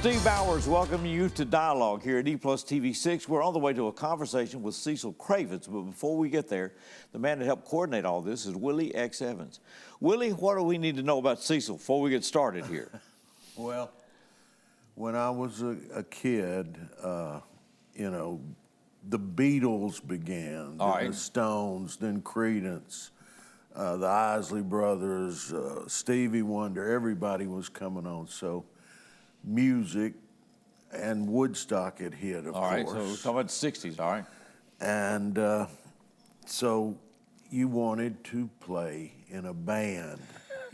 Steve Bowers welcoming you to Dialogue here at E+ TV6. We're on the way to a conversation with Cecil Cravens, but before we get there, the man that helped coordinate all this is Willie X Evans. Willie, what do we need to know about Cecil before we get started here? Well, when I was a kid, you know, the Beatles began, then the Stones, then Creedence, the Isley Brothers, Stevie Wonder, everybody was coming on. So music and Woodstock had hit, of course. All right, so we're talking about the 60s, all right. And so you wanted to play in a band.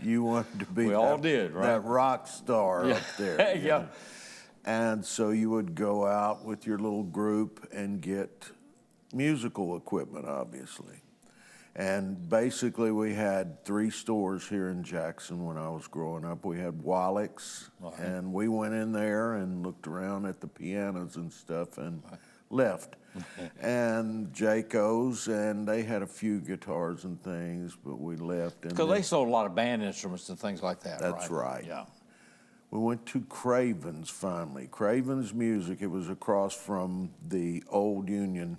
You wanted to be that rock star up there. Yeah. And so you would go out with your little group and get musical equipment, obviously. And basically we had 3 stores here in Jackson when I was growing up. We had Wallach's, and we went in there and looked around at the pianos and stuff and left. And Jayco's, and they had a few guitars and things, but we left. Because they sold a lot of band instruments and things like that, That's right. Yeah. We went to Cravens finally. Cravens Music, it was across from the old Union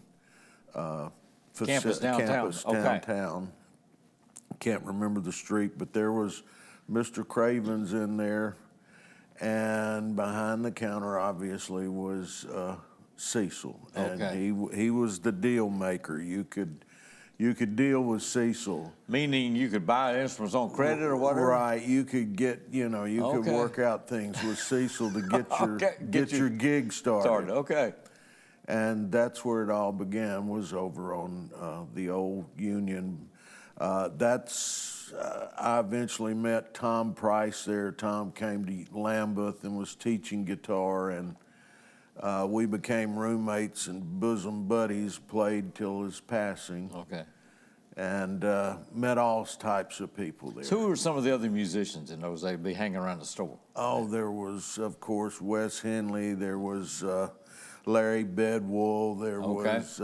campus downtown. Can't remember the street, but there was Mr. Cravens in there, and behind the counter obviously was Cecil, and he was the deal maker. You could deal with Cecil. Meaning you could buy instruments on credit or whatever? Right, you could get, you could work out things with Cecil to get your gig started. Okay. And that's where it all began, was over on the old Union. I eventually met Tom Price there. Tom came to Lambeth and was teaching guitar, and we became roommates and bosom buddies, played till his passing. Okay. And met all types of people there. So who were some of the other musicians in those days be hanging around the store? Oh, there was, of course, Wes Henley. There was Larry Bedwell. There was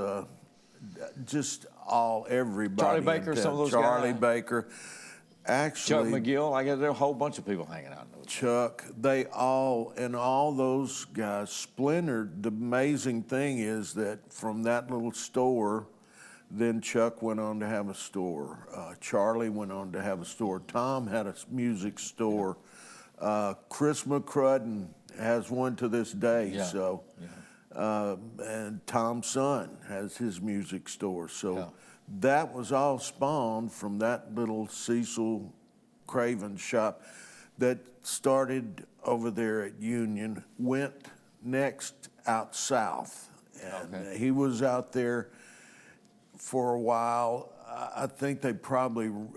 just everybody. Charlie Baker, some of those guys. Charlie Baker. Actually, Chuck McGill. I guess there were a whole bunch of people hanging out. Chuck, all those guys splintered. The amazing thing is that from that little store, then Chuck went on to have a store. Charlie went on to have a store. Tom had a music store. Chris McCrudden has one to this day. Yeah. So, and Tom's son has his music store. So that was all spawned from that little Cecil Cravens shop that started over there at Union, went next out south. And he was out there for a while. I think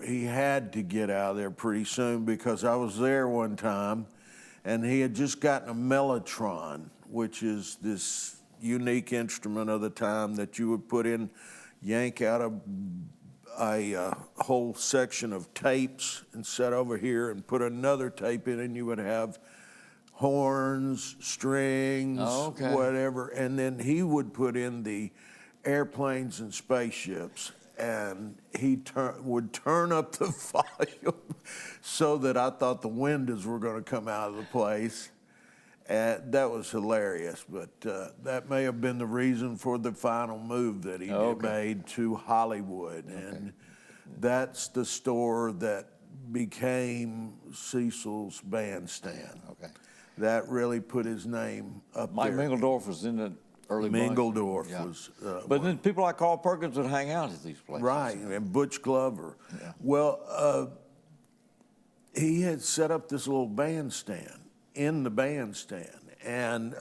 he had to get out of there pretty soon, because I was there one time and he had just gotten a Mellotron, which is this unique instrument of the time that you would yank out a whole section of tapes and set over here and put another tape in, and you would have horns, strings, whatever, and then he would put in the airplanes and spaceships, and he would turn up the volume so that I thought the windows were going to come out of the place. And that was hilarious, but that may have been the reason for the final move that he made to Hollywood. And that's the store that became Cecil's Bandstand. That really put his name up Mike there. Mingledorff was in the early bunch. Mingledorff was. But then people like Carl Perkins would hang out at these places. Right, and Butch Glover. Yeah. Well, he had set up this little bandstand in the bandstand, and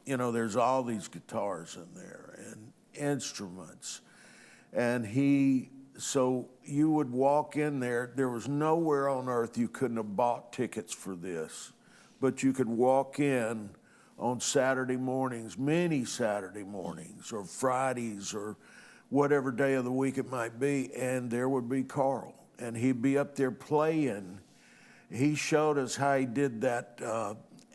there's all these guitars in there and instruments, and so you would walk in there. There was nowhere on earth you couldn't have bought tickets for this, but you could walk in on Saturday mornings, many Saturday mornings, or Fridays, or whatever day of the week it might be, and there would be Carl, and he'd be up there playing. He showed us how he did that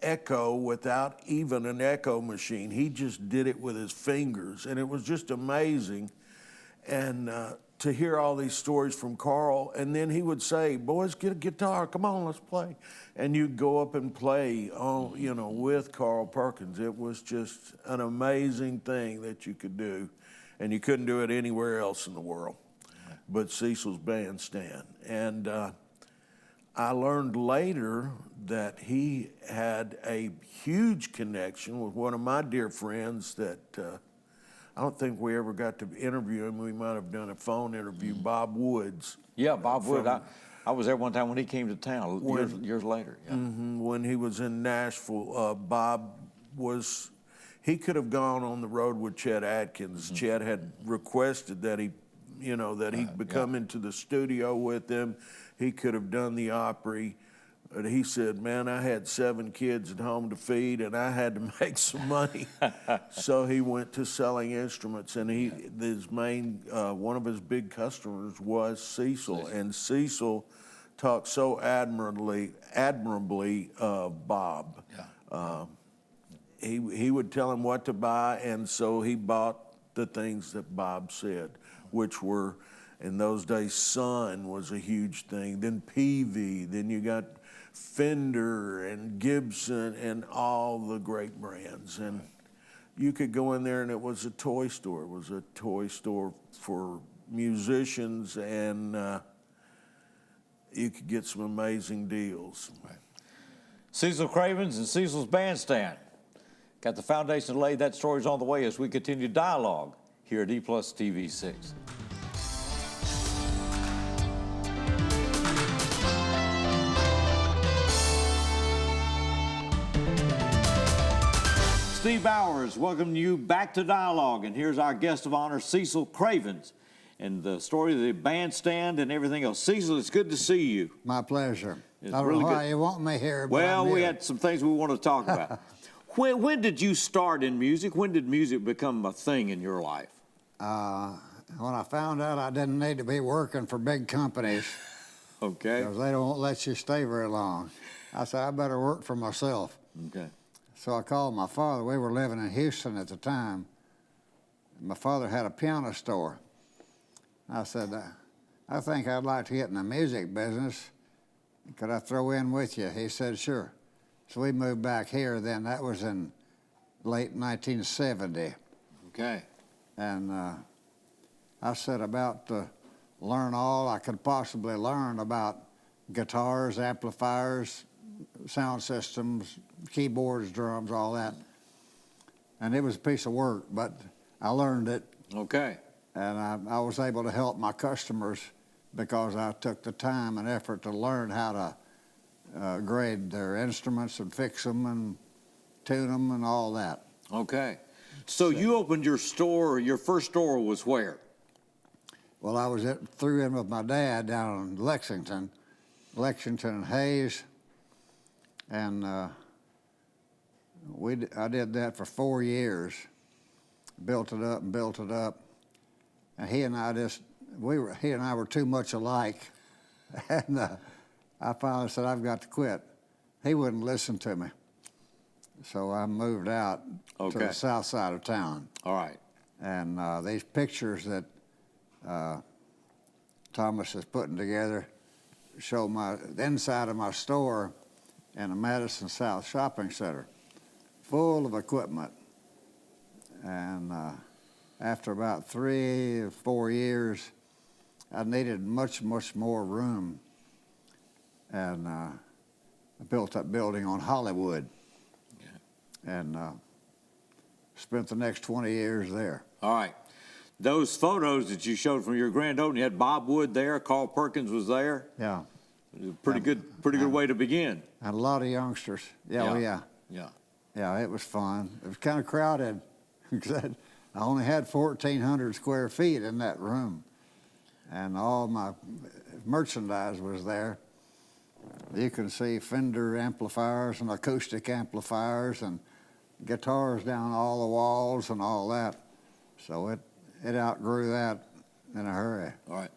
echo without even an echo machine. He just did it with his fingers, and it was just amazing. And to hear all these stories from Carl, and then he would say, "Boys, get a guitar. Come on, let's play." And you'd go up and play, with Carl Perkins. It was just an amazing thing that you could do, and you couldn't do it anywhere else in the world but Cecil's Bandstand. And I learned later that he had a huge connection with one of my dear friends that I don't think we ever got to interview him. We might have done a phone interview, Bob Woods. Yeah, Bob Wood. I was there one time when he came to town years later. Yeah. When he was in Nashville, Bob was, he could have gone on the road with Chet Atkins. Chet had requested that he become into the studio with him. He could have done the Opry. But he said, "Man, I had 7 kids at home to feed, and I had to make some money." So he went to selling instruments, and his main, one of his big customers was Cecil. And Cecil talked so admirably of Bob. Yeah. He would tell him what to buy, and so he bought the things that Bob said, which were, in those days, Sun was a huge thing, then Peavey, then you got Fender and Gibson and all the great brands. And you could go in there and it was a toy store. It was a toy store for musicians, and you could get some amazing deals. Right. Cecil Cravens and Cecil's Bandstand. Got the foundation laid. That story's on the way as we continue dialogue here at E+ TV 6. Steve Bowers, welcoming you back to Dialogue, and here's our guest of honor, Cecil Cravens, and the story of the bandstand and everything else. Cecil, it's good to see you. My pleasure. It's I don't really know good. why you want me here, but Well, I'm we here. had some things we want to talk about. When did you start in music? When did music become a thing in your life? When I found out I didn't need to be working for big companies, Okay. because they don't let you stay very long, I said, I better work for myself. Okay. So I called my father. We were living in Houston at the time. My father had a piano store. I said, I think I'd like to get in the music business. Could I throw in with you? He said, sure. So we moved back here then. That was in late 1970. Okay. And I set about to learn all I could possibly learn about guitars, amplifiers, sound systems, keyboards, drums, all that. And it was a piece of work, but I learned it. Okay. And I was able to help my customers because I took the time and effort to learn how to grade their instruments and fix them and tune them and all that. Okay. So you opened your store, your first store was where? Well, I was through in with my dad down in Lexington and Hayes, and I did that for 4 years, built it up, and he and I were too much alike, and I finally said, I've got to quit. He wouldn't listen to me, so I moved out to the south side of town. All right. And these pictures that Thomas is putting together show the inside of my store in the Madison South Shopping Center, full of equipment. And after about 3 or 4 years, I needed much more room. And I built that building on Hollywood. Yeah. And spent the next 20 years there. All right. Those photos that you showed from your grand opening, you had Bob Wood there, Carl Perkins was there. Yeah. It was a pretty good way to begin. And a lot of youngsters. Yeah. Yeah, it was fun. It was kind of crowded because I only had 1,400 square feet in that room. And all my merchandise was there. You can see Fender amplifiers and acoustic amplifiers and guitars down all the walls and all that. So it outgrew that in a hurry. All right.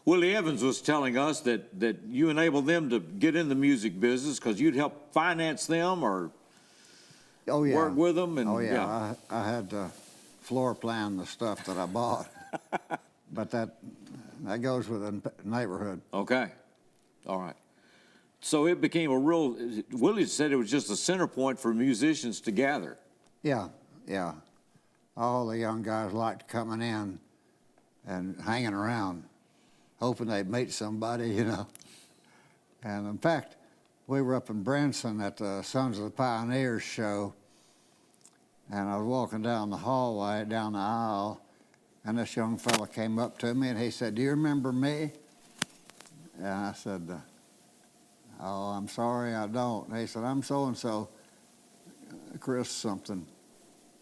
Willie Evans was telling us that you enabled them to get in the music business because you'd help finance them or work with them. And, I had to floor plan the stuff that I bought. But That goes with the neighborhood. Okay. All right. So it became a real, Willie said it was just a center point for musicians to gather. Yeah, yeah. All the young guys liked coming in and hanging around, hoping they'd meet somebody, you know. And in fact, we were up in Branson at the Sons of the Pioneers show, and I was walking down the hallway, down the aisle, and this young fella came up to me and he said, "Do you remember me?" And I said, "Oh, I'm sorry, I don't." And he said, "I'm so-and-so, Chris something."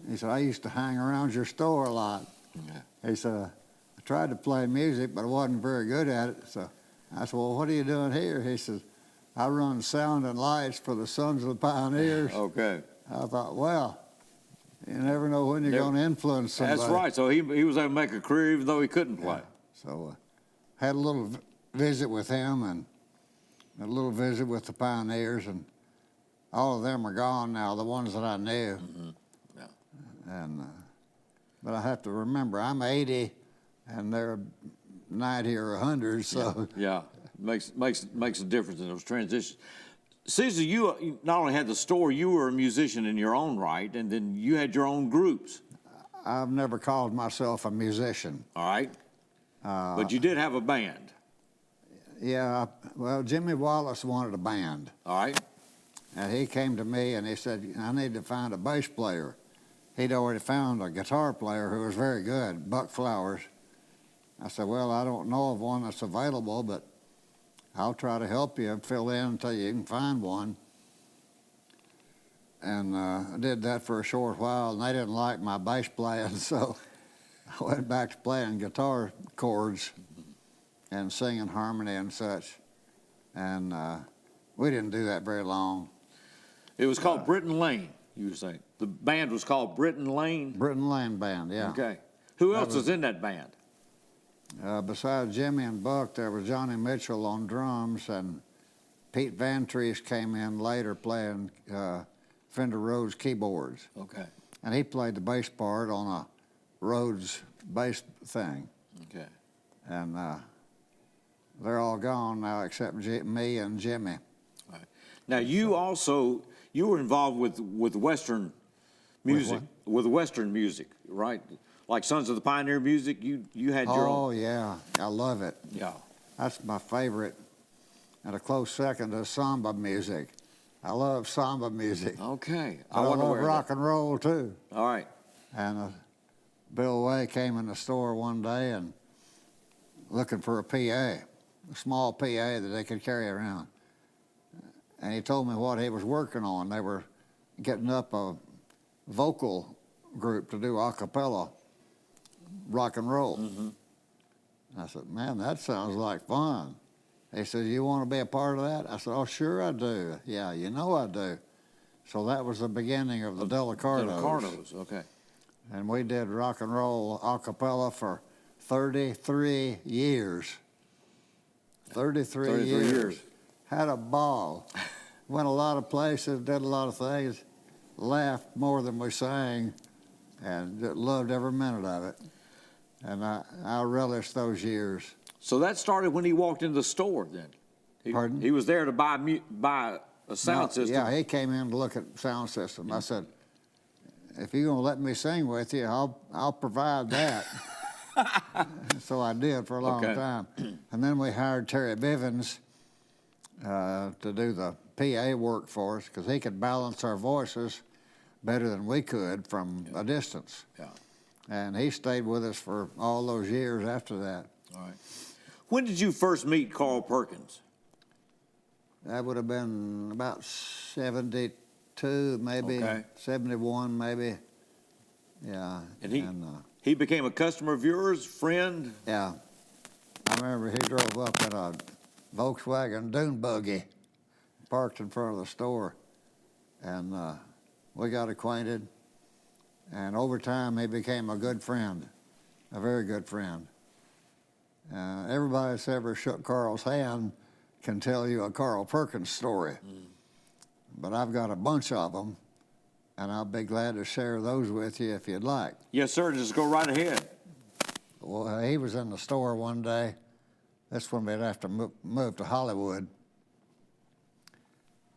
He said, "I used to hang around your store a lot." Yeah. He said, "I tried to play music, but I wasn't very good at it." So I said, "Well, what are you doing here?" He said, "I run sound and lights for the Sons of the Pioneers." Okay. I thought, well, you never know when you're going to influence somebody. That's right. So he was able to make a career even though he couldn't play. Yeah. So had a little visit with him and a little visit with the Pioneers, and all of them are gone now, the ones that I knew. Mm-hmm. Yeah. And but I have to remember, I'm 80, and they're 90 or 100, so. Yeah. Makes a difference in those transitions. Cecil, you not only had the store, you were a musician in your own right, and then you had your own groups. I've never called myself a musician. All right. But you did have a band. Yeah, well, Jimmy Wallace wanted a band. All right. And he came to me and he said, "I need to find a bass player." He'd already found a guitar player who was very good, Buck Flowers. I said, "Well, I don't know of one that's available, but I'll try to help you fill in until you can find one." And I did that for a short while, and they didn't like my bass playing, so I went back to playing guitar chords and singing harmony and such. And we didn't do that very long. It was called Britton Lane, you were saying. The band was called Britton Lane? Britton Lane Band, yeah. Okay. Who else was in that band? Besides Jimmy and Buck, there was Johnny Mitchell on drums, and Pete Van Treese came in later playing Fender Rhodes keyboards. Okay. And he played the bass part on a Rhodes bass thing. Okay. And they're all gone now except me and Jimmy. All right. Now, you were involved with Western music, with Western music, right? Like Sons of the Pioneer music, you had your own. Oh, yeah. I love it. Yeah. That's my favorite. And a close second is samba music. I love samba music. Okay. I love rock and roll, too. All right. And Bill Way came in the store one day and looking for a PA, a small PA that they could carry around. And he told me what he was working on. They were getting up a vocal group to do a cappella rock and roll. Mm-hmm. I said, "Man, that sounds like fun." He said, "You want to be a part of that?" I said, "Oh, sure I do." "Yeah, you know I do." So that was the beginning of the Delacardos. Delacardos, okay. And we did rock and roll a cappella for 33 years. 33 years. Had a ball. Went a lot of places, did a lot of things, laughed more than we sang, and loved every minute of it. And I relished those years. So that started when he walked into the store then? Pardon? He was there to buy a sound system? Yeah, he came in to look at sound system. I said, "If you're going to let me sing with you, I'll provide that." So I did for a long time. And then we hired Terry Bivens to do the PA work for us, because he could balance our voices better than we could from a distance. Yeah. And he stayed with us for all those years after that. All right. When did you first meet Carl Perkins? That would have been about 72, maybe, 71, maybe. Yeah. And he became a customer of yours, friend? Yeah. I remember he drove up in a Volkswagen dune buggy, parked in front of the store, and we got acquainted. And over time, he became a good friend, a very good friend. Everybody that's ever shook Carl's hand can tell you a Carl Perkins story. But I've got a bunch of them, and I'll be glad to share those with you if you'd like. Yes, sir. Just go right ahead. Well, he was in the store one day, That's when we'd have to move to Hollywood.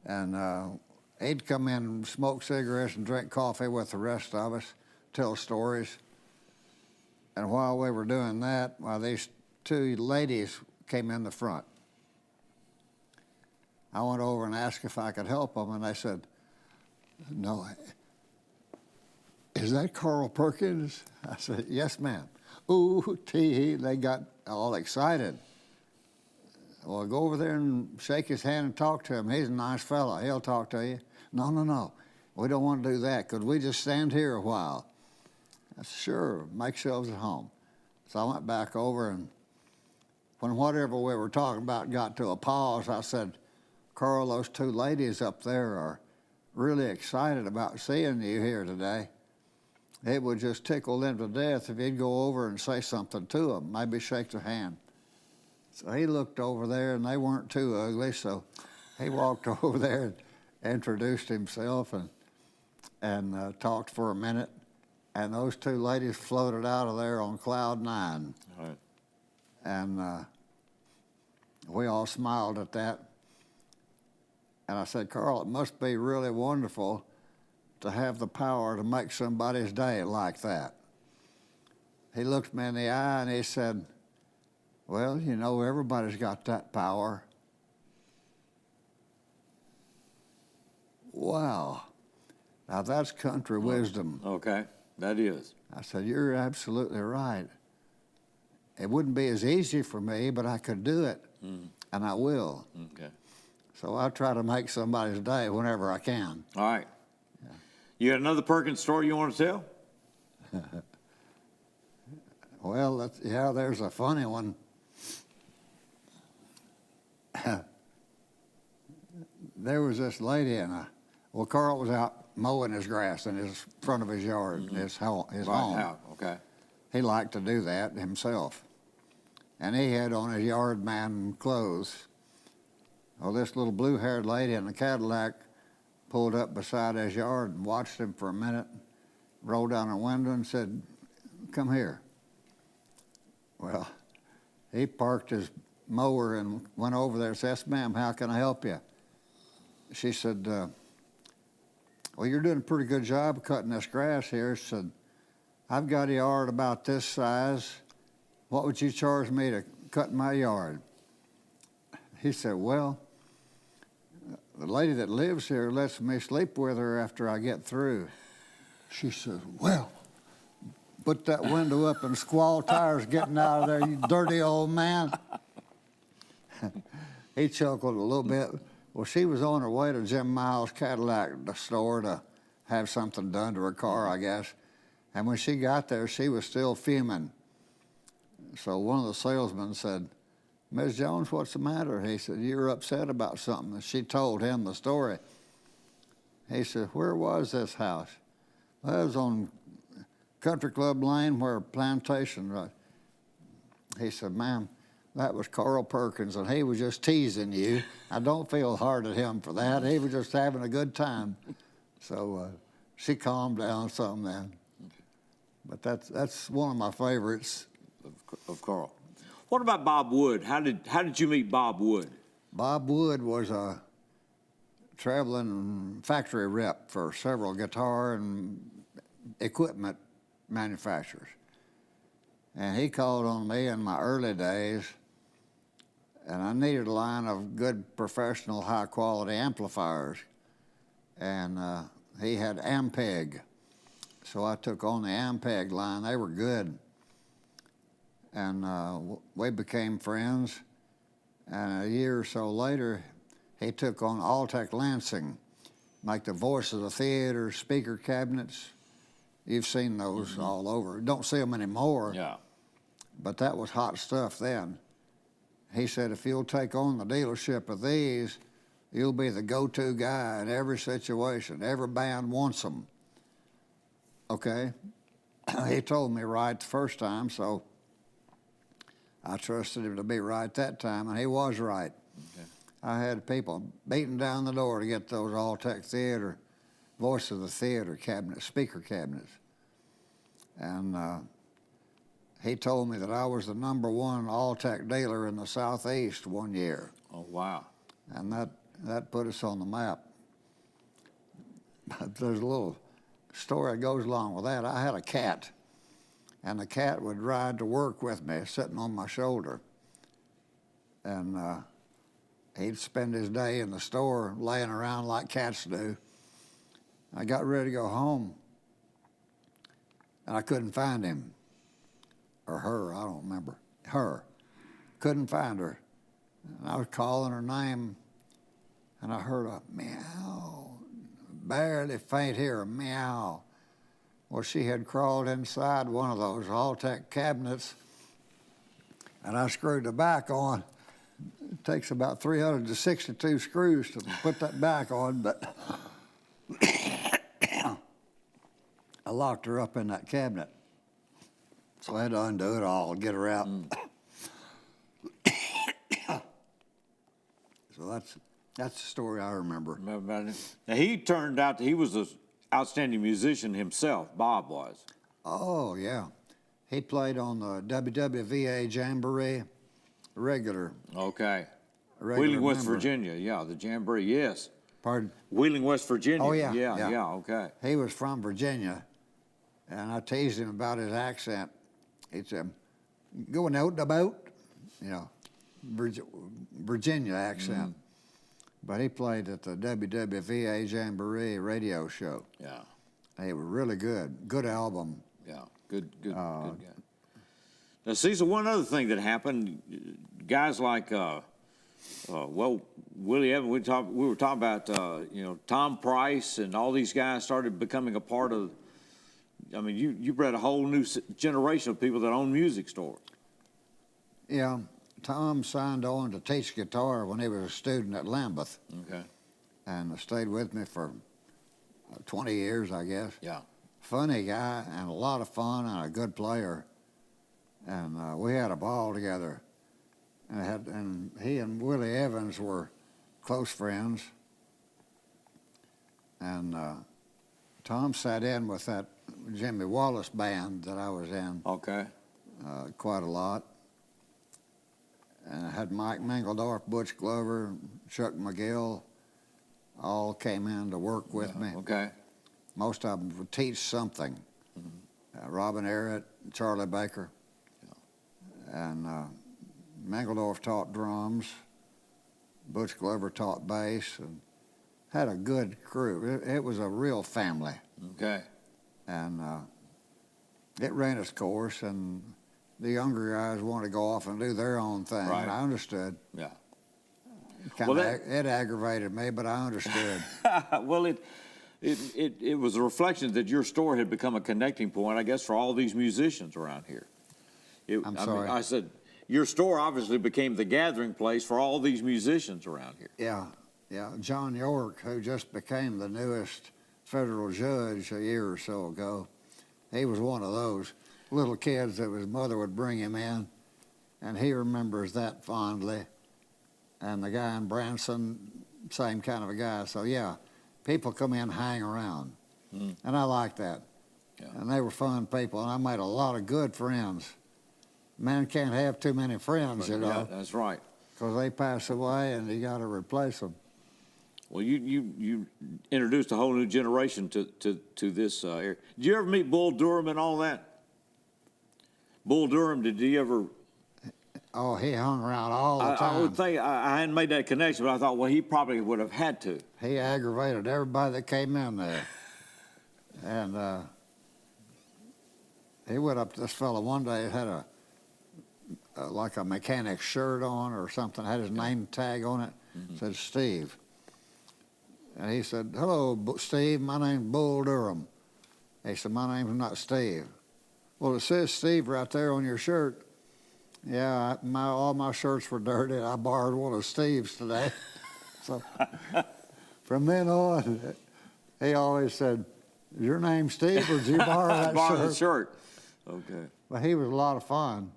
And he'd come in and smoke cigarettes and drink coffee with the rest of us, tell stories. And while we were doing that, these two ladies came in the front. I went over and asked if I could help them, and they said, "No, is that Carl Perkins?" I said, "Yes, ma'am." Ooh, tee, they got all excited. Well, go over there and shake his hand and talk to him. He's a nice fellow. He'll talk to you. No. We don't want to do that. Could we just stand here a while? I said, "Sure, make yourselves at home." So I went back over, and when whatever we were talking about got to a pause, I said, "Carl, those two ladies up there are really excited about seeing you here today. It would just tickle them to death if you'd go over and say something to them, maybe shake their hand." So he looked over there, and they weren't too ugly, so he walked over there and introduced himself and talked for a minute, and those two ladies floated out of there on cloud nine. All right. And we all smiled at that. And I said, "Carl, it must be really wonderful to have the power to make somebody's day like that." He looked me in the eye and he said, "Well, you know, everybody's got that power." Wow. Now that's country wisdom. Okay, that is. I said, "You're absolutely right. It wouldn't be as easy for me, but I could do it, and I will." Okay. So I try to make somebody's day whenever I can. All right. Yeah. You got another Perkins story you want to tell? Well, there's a funny one. There was this lady Carl was out mowing his grass in his front of his yard, his home. Right, okay. He liked to do that himself. And he had on his yard man clothes. Well, this little blue-haired lady in a Cadillac pulled up beside his yard and watched him for a minute, rolled down her window and said, "Come here." Well, he parked his mower and went over there and said, "Yes, ma'am, how can I help you?" She said, "Well, you're doing a pretty good job of cutting this grass here." She said, "I've got a yard about this size. What would you charge me to cut my yard?" He said, "Well, the lady that lives here lets me sleep with her after I get through." She says, "Well, put that window up and squall tires getting out of there, you dirty old man." He chuckled a little bit. Well, she was on her way to Jim Miles' Cadillac store to have something done to her car, I guess. And when she got there, she was still fuming. So one of the salesmen said, "Ms. Jones, what's the matter?" He said, "You're upset about something." And she told him the story. He said, "Where was this house?" "Well, it was on Country Club Lane where Plantation was." He said, "Ma'am, that was Carl Perkins, and he was just teasing you. I don't feel hard at him for that. He was just having a good time." So she calmed down some then. But that's one of my favorites. Of Carl. What about Bob Wood? How did you meet Bob Wood? Bob Wood was a traveling factory rep for several guitar and equipment manufacturers. And he called on me in my early days, and I needed a line of good, professional, high-quality amplifiers. And he had Ampeg. So I took on the Ampeg line. They were good. And we became friends. And a year or so later, he took on Altec Lansing, like the Voice of the Theater speaker cabinets. You've seen those all over. Don't see them anymore. Yeah. But that was hot stuff then. He said, "If you'll take on the dealership of these, you'll be the go-to guy in every situation. Every band wants them." Okay. He told me right the first time, so I trusted him to be right that time, and he was right. Okay. I had people beating down the door to get those Altec Theater, Voice of the Theater cabinets, speaker cabinets. And he told me that I was the #1 all-tech dealer in the Southeast one year. Oh, wow. And that put us on the map. But there's a little story that goes along with that. I had a cat, and the cat would ride to work with me, sitting on my shoulder. And he'd spend his day in the store laying around like cats do. I got ready to go home, and I couldn't find him. Or her, I don't remember. Her. Couldn't find her. And I was calling her name, and I heard a meow, barely faint here, a meow. Well, she had crawled inside one of those all-tech cabinets, and I screwed the back on. It takes about 362 screws to put that back on, but I locked her up in that cabinet. So I had to undo it all, get her out. So that's the story I remember. Now, he turned out that he was an outstanding musician himself, Bob was. Oh, yeah. He played on the WWVA Jamboree, regular. Okay. regular Wheeling, West member. Virginia, yeah, the Jamboree, yes. Pardon? Wheeling, West Virginia. Oh, yeah, Yeah, yeah. okay. He was from Virginia, and I teased him about his accent. He said, going out and about, you know, Virginia accent. But he played at the WWVA Jamboree radio show. Yeah. He was really good. Good album. Yeah, good guy. Now, Cecil, one other thing that happened, guys like, Willie Evans, we were talking about, Tom Price and all these guys started becoming a part of, I mean, you bred a whole new generation of people that own music stores. Yeah, Tom signed on to teach guitar when he was a student at Lambeth. Okay. And stayed with me for 20 years, I guess. Yeah. Funny guy and a lot of fun and a good player. And we had a ball together. And he and Willie Evans were close friends. And Tom sat in with that Jimmy Wallace band that I was in. Okay. Quite a lot. And I had Mike Mengeldorf, Butch Glover, Chuck McGill, all came in to work with me. Okay. Most of them would teach something. Robin Arrett, Charlie Baker. And Mengeldorf taught drums. Butch Glover taught bass, and had a good crew. It was a real family. Okay. And it ran its course, and the younger guys wanted to go off and do their own thing. Right. And I understood. Yeah. It aggravated me, but I understood. Well, it was a reflection that your store had become a connecting point, I guess, for all these musicians around here. I'm sorry. I said, your store obviously became the gathering place for all these musicians around here. Yeah, yeah. John York, who just became the newest federal judge a year or so ago, he was one of those little kids that his mother would bring him in, and he remembers that fondly. And the guy in Branson, same kind of a guy. So, yeah, people come in and hang around. And I like that. Yeah. And they were fun people, and I made a lot of good friends. Man can't have too many friends, you know. Yeah, that's right. Because they pass away, and you got to replace them. Well, you introduced a whole new generation to this area. Did you ever meet Bull Durham and all that? Bull Durham, did he ever... Oh, he hung around all the time. I would think, I hadn't made that connection, but I thought, well, he probably would have had to. He aggravated everybody that came in there. And he went up to this fellow one day, had like a mechanic shirt on or something, had his name tag on it, said Steve. And he said, hello, Steve, my name's Bull Durham. He said, my name's not Steve. Well, it says Steve right there on your shirt. Yeah, all my shirts were dirty. I borrowed one of Steve's today. So from then on, he always said, is your name Steve, or did you borrow that borrow shirt? the shirt. Okay. Well, he was a lot of fun.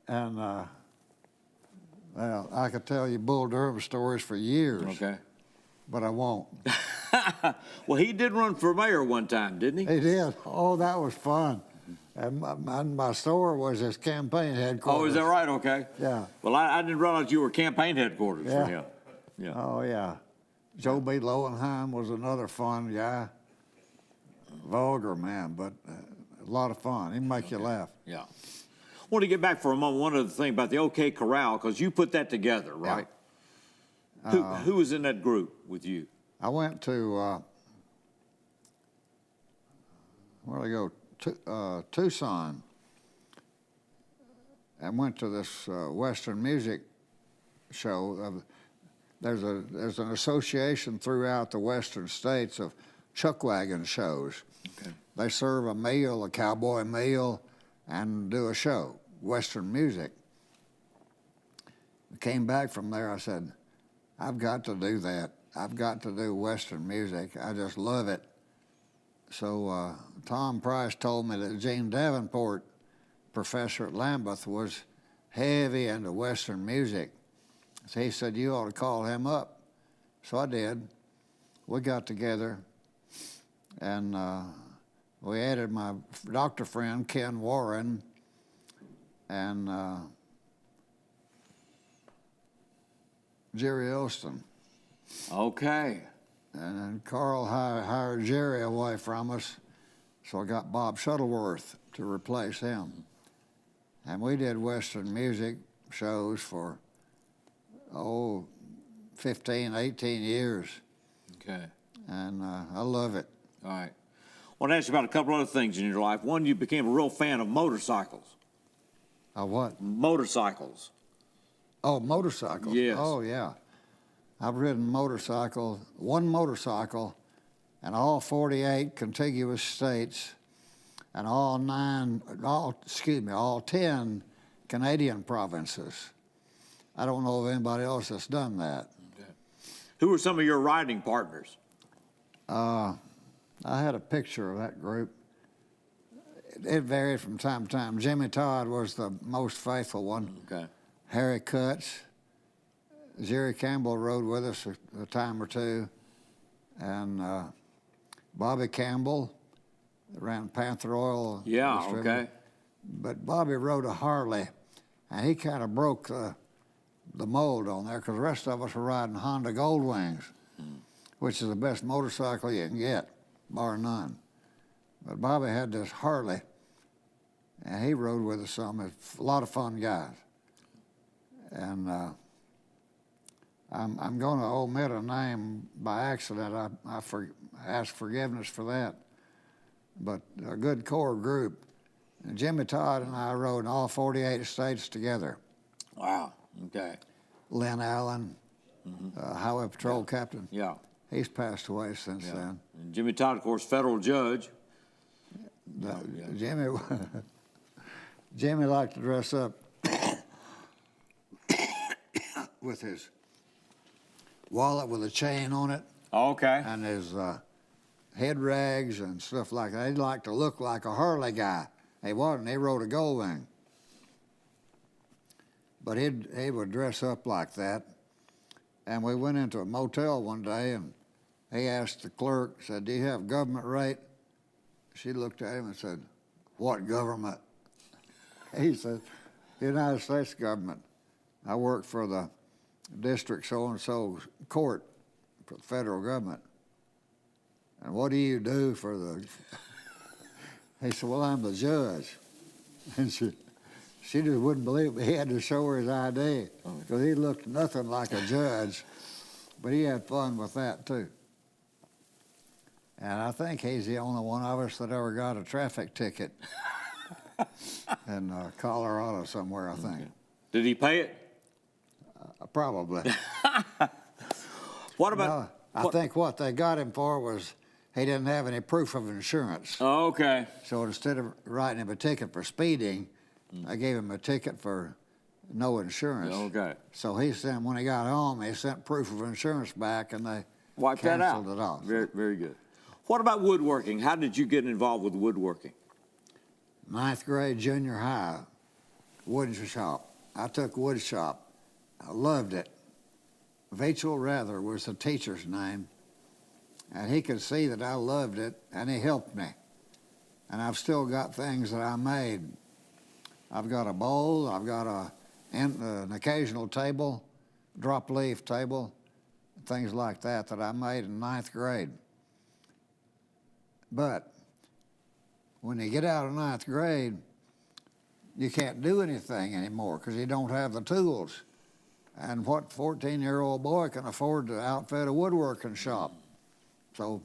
And, well, I could tell you Bull Durham stories for years. Okay. But I won't. Well, he did run for mayor one time, didn't he? He did. Oh, that was fun. And my store was his campaign headquarters. Oh, is that right? Okay. Yeah. Well, I didn't realize you were campaign headquarters for him. Yeah. Oh, yeah. Joe B. Lowenheim was another fun guy. Vulgar man, but a lot of fun. He'd make you laugh. Yeah. I want to get back for a moment. One other thing about the OK Corral, because you put that together, right? Yeah. Who was in that group with you? I went to, where'd I go? Tucson, and went to this Western music show. There's an association throughout the Western states of chuck wagon shows. Okay. They serve a meal, a cowboy meal, and do a show, Western music. I came back from there, I said, I've got to do that. I've got to do Western music. I just love it. So Tom Price told me that Gene Davenport, professor at Lambeth, was heavy into Western music. So he said, you ought to call him up. So I did. We got together, and we added my doctor friend, Ken Warren, and Jerry Elston. Okay. And then Carl hired Jerry away from us, so I got Bob Shuttleworth to replace him. And we did Western music shows for, 15, 18 years. Okay. And I love it. All right. I want to ask you about a couple other things in your life. One, you became a real fan of motorcycles. What? Motorcycles. Oh, motorcycles? Yes. Oh, yeah. I've ridden one motorcycle in all 48 contiguous states and all 10 Canadian provinces. I don't know of anybody else that's done that. Okay. Who were some of your riding partners? I had a picture of that group. It varied from time to time. Jimmy Todd was the most faithful one. Okay. Harry Cutts. Jerry Campbell rode with us a time or two. And Bobby Campbell ran Panther Oil. Yeah, okay. But Bobby rode a Harley, and he kind of broke the mold on there, because the rest of us were riding Honda Goldwings, which is the best motorcycle you can get, bar none. But Bobby had this Harley, and he rode with us some. A lot of fun guys. And I'm going to omit a name by accident. I ask forgiveness for that. But a good core group. And Jimmy Todd and I rode in all 48 states together. Wow. Okay. Lynn Allen, Highway Patrol Captain. Yeah. He's passed away since then. And Jimmy Todd, of course, federal judge. Jimmy liked to dress up with his wallet with a chain on it. Okay. And his head rags and stuff like that. He liked to look like a Harley guy. He wasn't. He rode a Goldwing. But he would dress up like that. And we went into a motel one day, and he asked the clerk, said, do you have government rate? She looked at him and said, what government? He said, United States government. I work for the district so-and-so court for the federal government. And what do you do for the... He said, well, I'm the judge. And she just wouldn't believe it. He had to show her his ID, because he looked nothing like a judge. But he had fun with that, too. And I think he's the only one of us that ever got a traffic ticket in Colorado somewhere, I think. Did he pay it? Probably. What about... No, I think what they got him for was he didn't have any proof of insurance. Oh, okay. So instead of writing him a ticket for speeding, I gave him a ticket for no insurance. Okay. So when he got home, he sent proof of insurance back, and they Wiped that out. canceled it off. Very, very good. What about woodworking? How did you get involved with woodworking? 9th grade, junior high, wood shop. I took wood shop. I loved it. Vachel Rather was the teacher's name, and he could see that I loved it, and he helped me. and I've still got things that I made. I've got a bowl, I've got an occasional table, drop leaf table, things like that I made in 9th grade. But when you get out of 9th grade, you can't do anything anymore because you don't have the tools. And what 14-year-old boy can afford to outfit a woodworking shop? So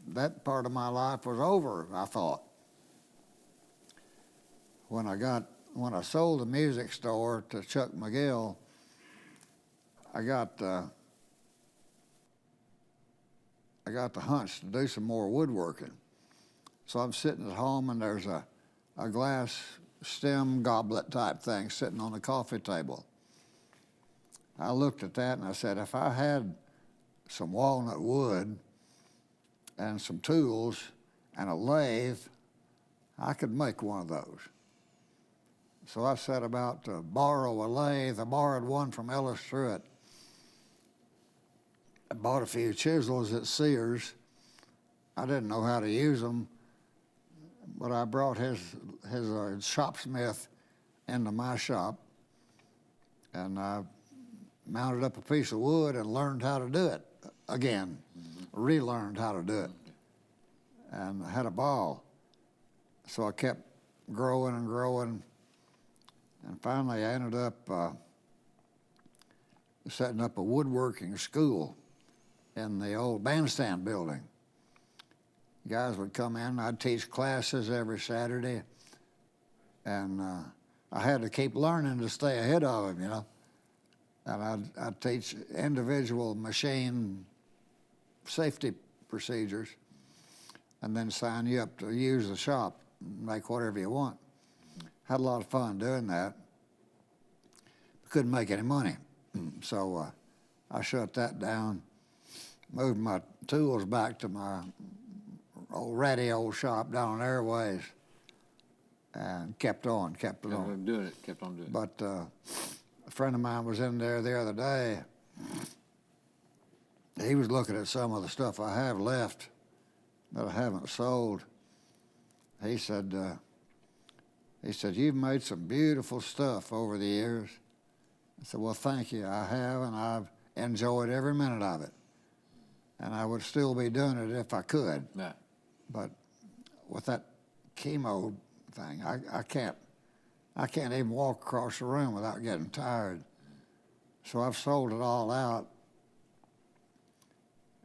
that part of my life was over, I thought. When I sold the music store to Chuck McGill, I got the hunch to do some more woodworking. So I'm sitting at home and there's a glass stem goblet type thing sitting on the coffee table. I looked at that and I said, if I had some walnut wood and some tools and a lathe, I could make one of those. So I set about to borrow a lathe. I borrowed one from Ellis Truett. I bought a few chisels at Sears. I didn't know how to use them, but I brought his shopsmith into my shop, and I mounted up a piece of wood and learned how to do it again, relearned how to do it, and I had a ball. So I kept growing and growing, and finally I ended up setting up a woodworking school in the old Bandstand building. Guys would come in, I'd teach classes every Saturday, and I had to keep learning to stay ahead of them, you know. And I'd teach individual machine safety procedures and then sign you up to use the shop, make whatever you want. Had a lot of fun doing that. Couldn't make any money. So I shut that down, moved my tools back to my old ratty old shop down on Airways, and kept on. Kept on doing it. But a friend of mine was in there the other day. He was looking at some of the stuff I have left that I haven't sold. He said, you've made some beautiful stuff over the years. I said, well, thank you. I have, and I've enjoyed every minute of it. And I would still be doing it if I could. Yeah. But with that chemo thing, I can't even walk across the room without getting tired. So I've sold it all out,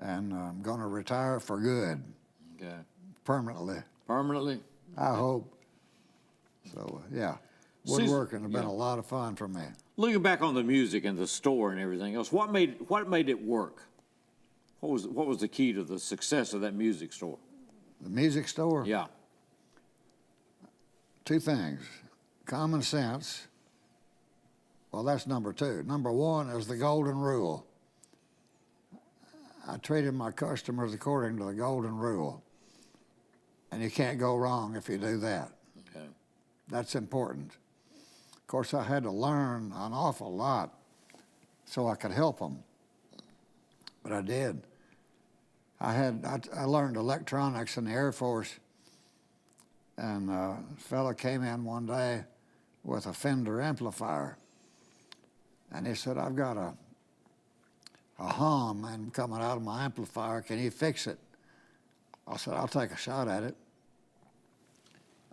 and I'm going to retire for good. Okay. Permanently. Permanently? I hope. So, yeah. Woodworking has been a lot of fun for me. Looking back on the music and the store and everything else, what made it work? What was the key to the success of that music store? The music store? Yeah. Two things. Common sense. Well, that's number two. Number one is the golden rule. I treated my customers according to the golden rule. And you can't go wrong if you do that. Okay. That's important. Of course, I had to learn an awful lot so I could help them. But I did. I learned electronics in the Air Force, and a fellow came in one day with a Fender amplifier, and he said, I've got a hum and coming out of my amplifier, can you fix it? I said, I'll take a shot at it.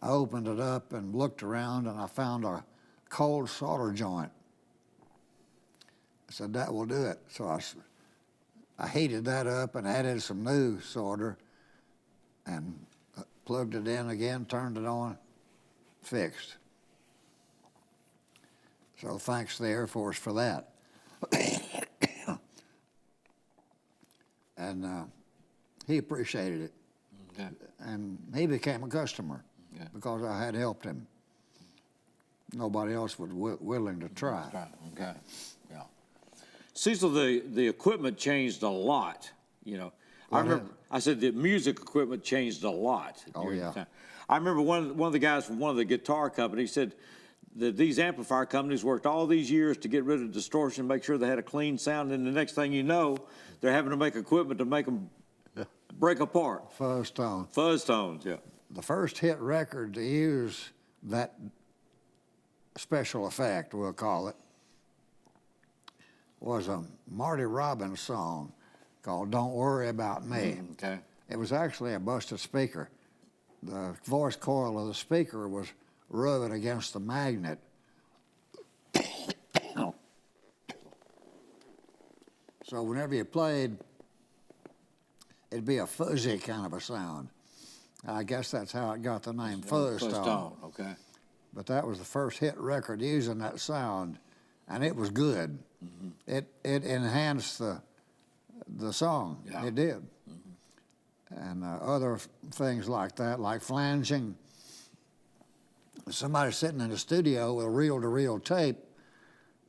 I opened it up and looked around, and I found a cold solder joint. I said, that will do it. So I heated that up and added some new solder and plugged it in again, turned it on, fixed. So thanks to the Air Force for that. And he appreciated it. Okay. And he became a customer because I had helped him. Nobody else was willing to try. Okay, yeah. Cecil, the equipment changed a lot, you know. I remember, I said the music equipment changed a lot. Oh, yeah. Time. I remember one of the guys from one of the guitar companies said that these amplifier companies worked all these years to get rid of distortion, make sure they had a clean sound, and the next thing you know, they're having to make equipment to make them break apart. Fuzz tone. Fuzz tones, yeah. the first hit record to use that special effect, we'll call it, was a Marty Robbins song called Don't Worry About Me. Okay. It was actually a busted speaker. The voice coil of the speaker was rubbed against the magnet. So whenever you played, it'd be a fuzzy kind of a sound. I guess that's how it got the name Fuzz Tone. Okay. But that was the first hit record using that sound, and it was good. Mm-hmm. It enhanced the song. Yeah. It did. Mm-hmm. And other things like that, like flanging. Somebody sitting in the studio with a reel-to-reel tape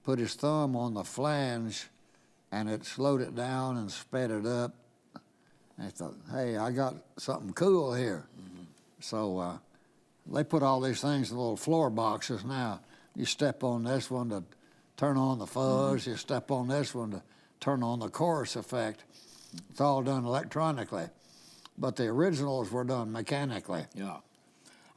put his thumb on the flange, and it slowed it down and sped it up. And I thought, hey, I got something cool here. Mm-hmm. So they put all these things in little floor boxes now. You step on this one to turn on the fuzz. Mm-hmm. You step on this one to turn on the chorus effect. It's all done electronically. But the originals were done mechanically. Yeah.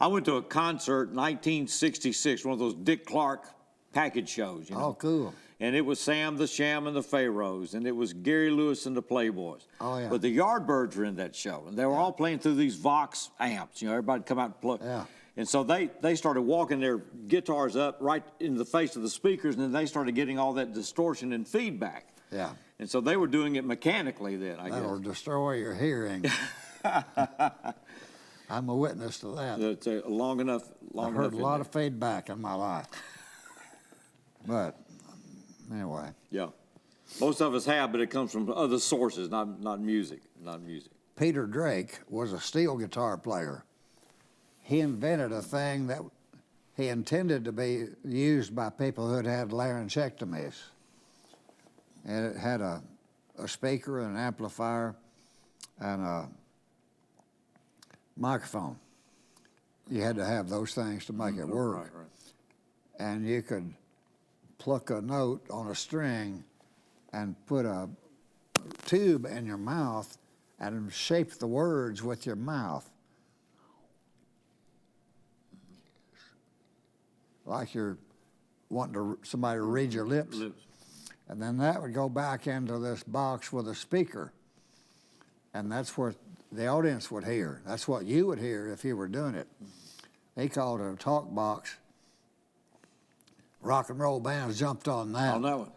I went to a concert in 1966, one of those Dick Clark package shows, you know. Oh, cool. And it was Sam the Sham and the Pharaohs, and it was Gary Lewis and the Playboys. Oh, yeah. But the Yardbirds were in that show, and they were all playing through these Vox amps. You know, everybody come out and play. Yeah. And so they started walking their guitars up right into the face of the speakers, and then they started getting all that distortion and feedback. Yeah. And so they were doing it mechanically then, I That'll guess. destroy your hearing. I'm a witness to that. It's long enough. I've heard a lot of feedback in my life. But anyway. Yeah. Most of us have, but it comes from other sources, not music. Peter Drake was a steel guitar player. He invented a thing that he intended to be used by people who had had laryngectomies. And it had a speaker, an amplifier, and a microphone. You had to have those things to make it work. Right. And you could pluck a note on a string and put a tube in your mouth and shape the words with your mouth. Like you're wanting somebody to read your lips. And then that would go back into this box with a speaker. And that's what the audience would hear. That's what you would hear if you were doing it. He called it a talk box. Rock and roll bands jumped on that. On that one.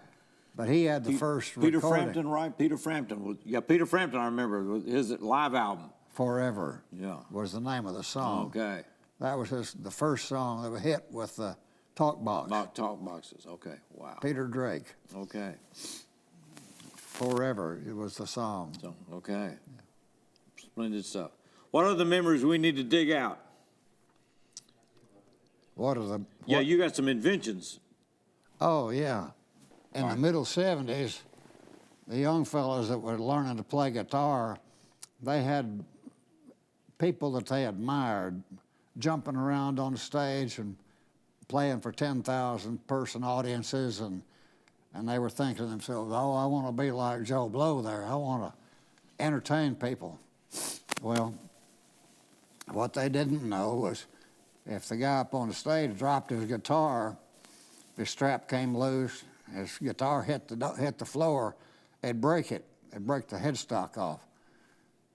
But he had the first Peter recording. Frampton, right? Peter Frampton. Peter Frampton, I remember, his live album. Forever. Yeah. Was the name of the song. Okay. That was the first song that was hit with the talk box. Talk boxes. Okay. Wow. Peter Drake. Okay. Forever. It was the song. So, okay. Splendid stuff. What are the memories we need to dig out? Yeah, you got some inventions. Oh, yeah. In the middle 70s, the young fellows that were learning to play guitar, they had people that they admired jumping around on stage and playing for 10,000 person audiences, and they were thinking to themselves, oh, I want to be like Joe Blow there. I want to entertain people. Well, what they didn't know was if the guy up on the stage dropped his guitar, the strap came loose, his guitar hit the floor, it'd break it. It'd break the headstock off.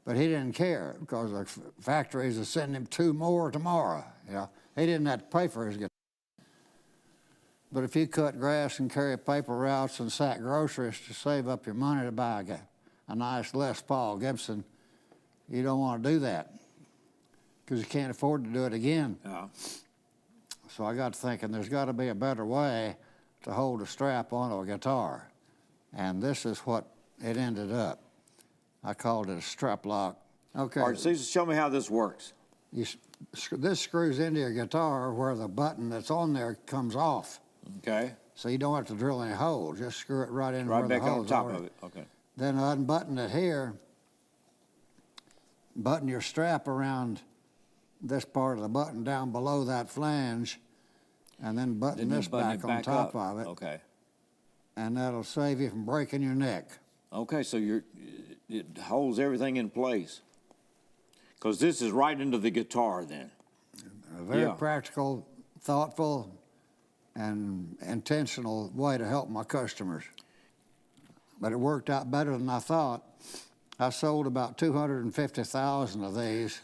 But he didn't care because the factories would send him 2 more tomorrow. You know, he didn't have to pay for his guitar. But if you cut grass and carry paper routes and sack groceries to save up your money to buy a nice Les Paul Gibson, you don't want to do that because you can't afford to do it again. Yeah. So I got to thinking there's got to be a better way to hold a strap onto a guitar. And this is what it ended up. I called it a strap lock. Okay. All right, Cecil, show me how this works. This screws into your guitar where the button that's on there comes off. Okay. So you don't have to drill any holes. Just screw it right in where the Right back on holes top are. of it. Okay. Then unbutton it here. Button your strap around this part of the button down below that flange, and then button this back on top of it. Okay. And that'll save you from breaking your neck. Okay, so it holds everything in place. Because this is right into the guitar then. A very Yeah. practical, thoughtful, and intentional way to help my customers. But it worked out better than I thought. I sold about 250,000 of these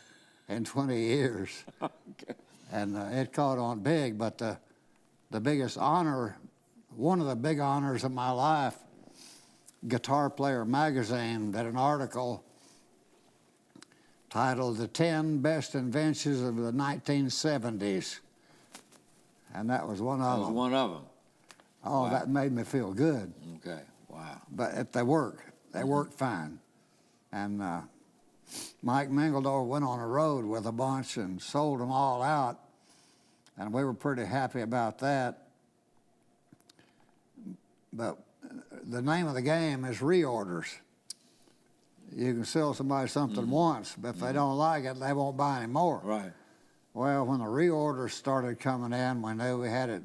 in 20 years. Okay. And it caught on big, but the biggest honor, one of the big honors of my life, Guitar Player magazine did an article titled "The 10 Best Inventions of the 1970s." And that was one of That was them. one of them. Oh, Wow. that made me feel good. Okay, wow. But they work. They work fine. And Mike Mingledorf went on a road with a bunch and sold them all out. And we were pretty happy about that. But the name of the game is reorders. You can sell somebody something once, but if they don't like it, they won't buy any more. Right. Well, when the reorders started coming in, we knew we had it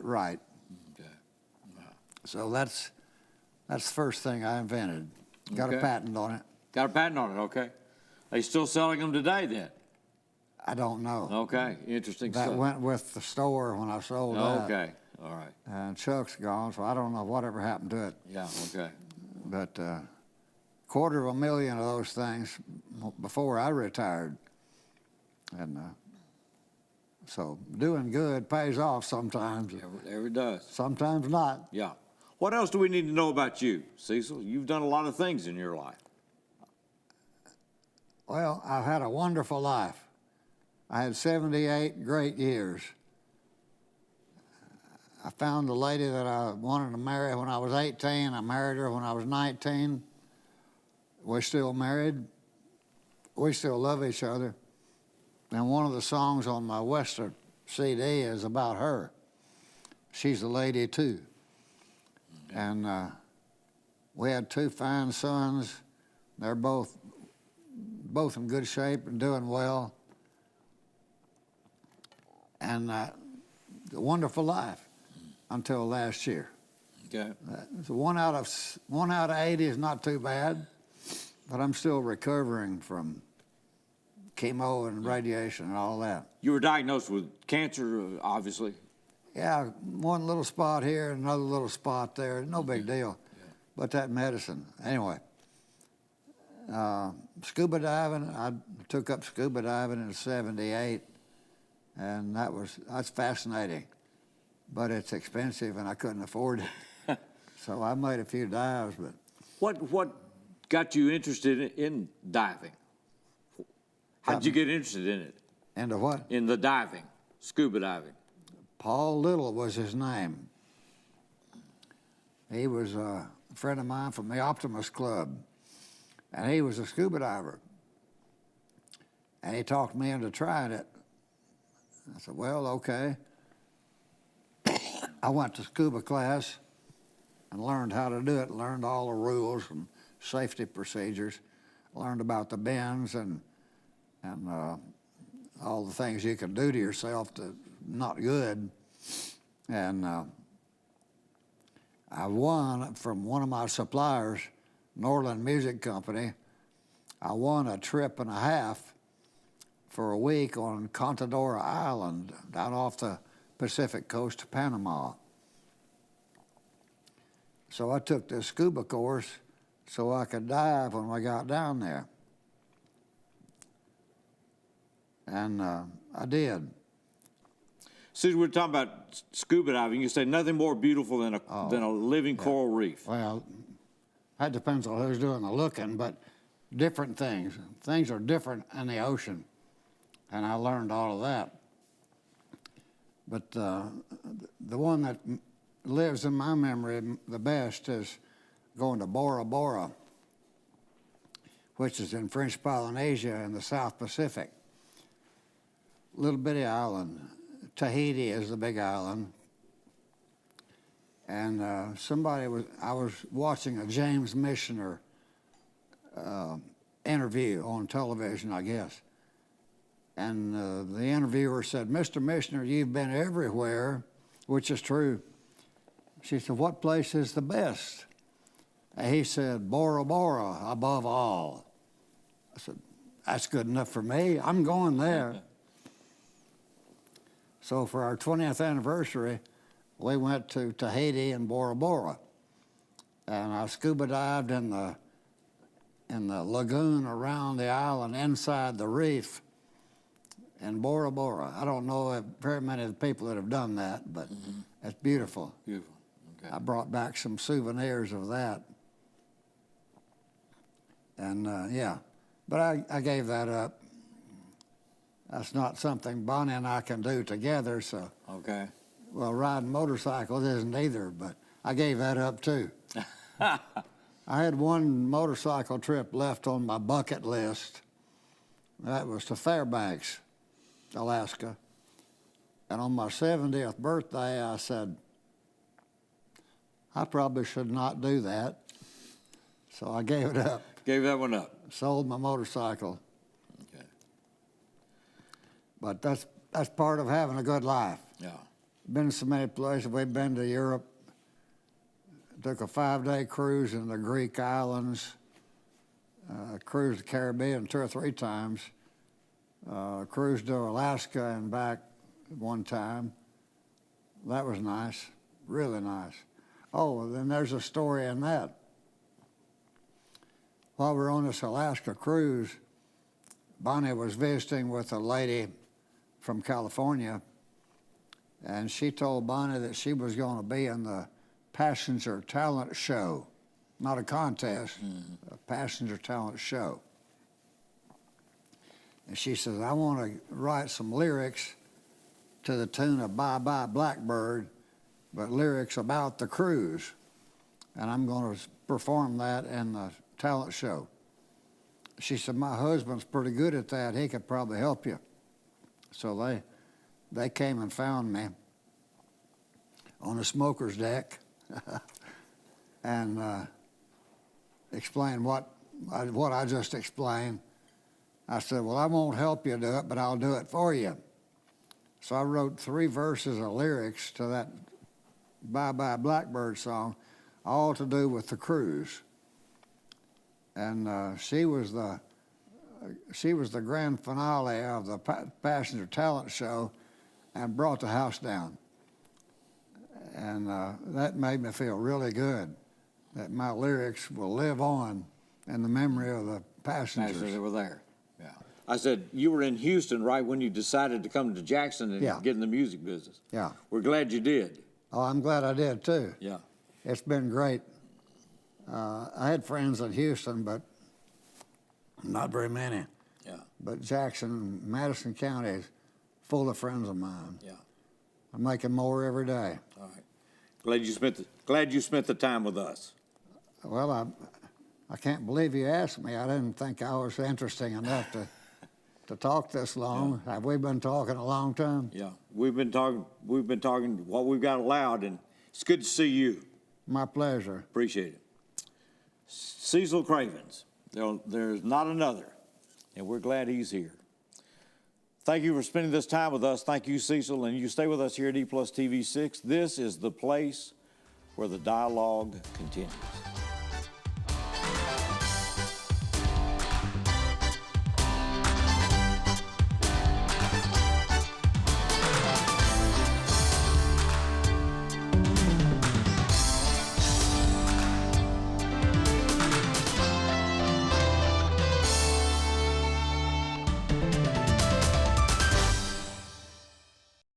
right. Okay. Wow. So that's the first thing I invented. Got Okay. a patent on it. Got a patent on it, okay. Are you still selling them today then? I don't know. Okay, interesting That stuff. went with the store when I sold that. Okay, all right. And Chuck's gone, so I don't know whatever happened to it. Yeah, okay. But $250,000 of those things before I retired. And so doing good pays off sometimes. Every does. Sometimes not. Yeah. What else do we need to know about you, Cecil? You've done a lot of things in your life. Well, I've had a wonderful life. I had 78 great years. I found a lady that I wanted to marry when I was 18. I married her when I was 19. We're still married. We still love each other. And one of the songs on my Western CD is about her. She's a lady too. And we had 2 fine sons. They're both in good shape and doing well. And a wonderful life until last year. Okay. So 1 out of 80 is not too bad, but I'm still recovering from chemo and radiation and all that. You were diagnosed with cancer, obviously. Yeah, one little spot here, another little spot there. No big deal. Yeah. But that medicine, anyway. Scuba diving, I took up scuba diving in '78, and that's fascinating. But it's expensive, and I couldn't afford it. So I made a few dives, but What got you interested in diving? How did you get interested in it? into what? In the diving, scuba diving. Paul Little was his name. He was a friend of mine from the Optimus Club, and he was a scuba diver. And he talked me into trying it. I said, well, okay. I went to scuba class and learned how to do it, learned all the rules and safety procedures, learned about the bends and all the things you can do to yourself that not good. And I won from one of my suppliers, Norland Music Company. I won a trip and a half for a week on Contadora Island down off the Pacific coast of Panama. So I took this scuba course so I could dive when I got down there. And I did. See, we're talking about scuba diving. You say nothing more beautiful than a living coral reef. Well, that depends on who's doing the looking, but different things. Things are different in the ocean, and I learned all of that. But the one that lives in my memory the best is going to Bora Bora, which is in French Polynesia in the South Pacific. Little bitty island. Tahiti is the big island. And I was watching a James Michener interview on television, I guess. And the interviewer said, Mr. Michener, you've been everywhere, which is true. She said, what place is the best? And he said, Bora Bora, above all. I said, that's good enough for me. I'm going there. So for our 20th anniversary, we went to Tahiti and Bora Bora. And I scuba dived in the lagoon around the island inside the reef in Bora Bora. I don't know if very many of the people that have done that, but it's beautiful. Beautiful. Okay. I brought back some souvenirs of that. And yeah, but I gave that up. That's not something Bonnie and I can do together, so. Okay. Well, riding motorcycles isn't either, but I gave that up too. I had one motorcycle trip left on my bucket list. That was to Fairbanks, Alaska. And on my 70th birthday, I said, I probably should not do that. So I gave it up. Gave that one up. Sold my motorcycle. Okay. But that's part of having a good life. Yeah. Been to so many places. We've been to Europe. Took a 5-day cruise in the Greek islands. Cruised the Caribbean 2 or 3 times. Cruised to Alaska and back one time. That was nice, really nice. Oh, then there's a story in that. While we were on this Alaska cruise, Bonnie was visiting with a lady from California, and she told Bonnie that she was going to be in the passenger talent show, not a contest, a passenger talent show. And she says, I want to write some lyrics to the tune of Bye Bye Blackbird, but lyrics about the cruise. And I'm going to perform that in the talent show. She said, my husband's pretty good at that. He could probably help you. So they came and found me on the smoker's deck and explained what I just explained. I said, well, I won't help you do it, but I'll do it for you. So I wrote 3 verses of lyrics to that Bye Bye Blackbird song, all to do with the cruise. And she was the grand finale of the passenger talent show and brought the house down. And that made me feel really good that my lyrics will live on in the memory of the passengers. That were there. Yeah. I said, you were in Houston right when you decided to come to Jackson and get in the music business. Yeah. We're glad you did. Oh, I'm glad I did too. Yeah. It's been great. I had friends in Houston, but not very many. Yeah. But Jackson, Madison County is full of friends of mine. Yeah. I'm making more every day. All right. Glad you spent the time with us. Well, I can't believe you asked me. I didn't think I was interesting enough to talk this long. Yeah. Have we been talking a long time? Yeah. We've been talking what we've got allowed, and it's good to see you. My pleasure. Appreciate it. Cecil Cravens. There's not another, and we're glad he's here. Thank you for spending this time with us. Thank you, Cecil, and you stay with us here at E+ TV 6. This is the place where the dialogue continues.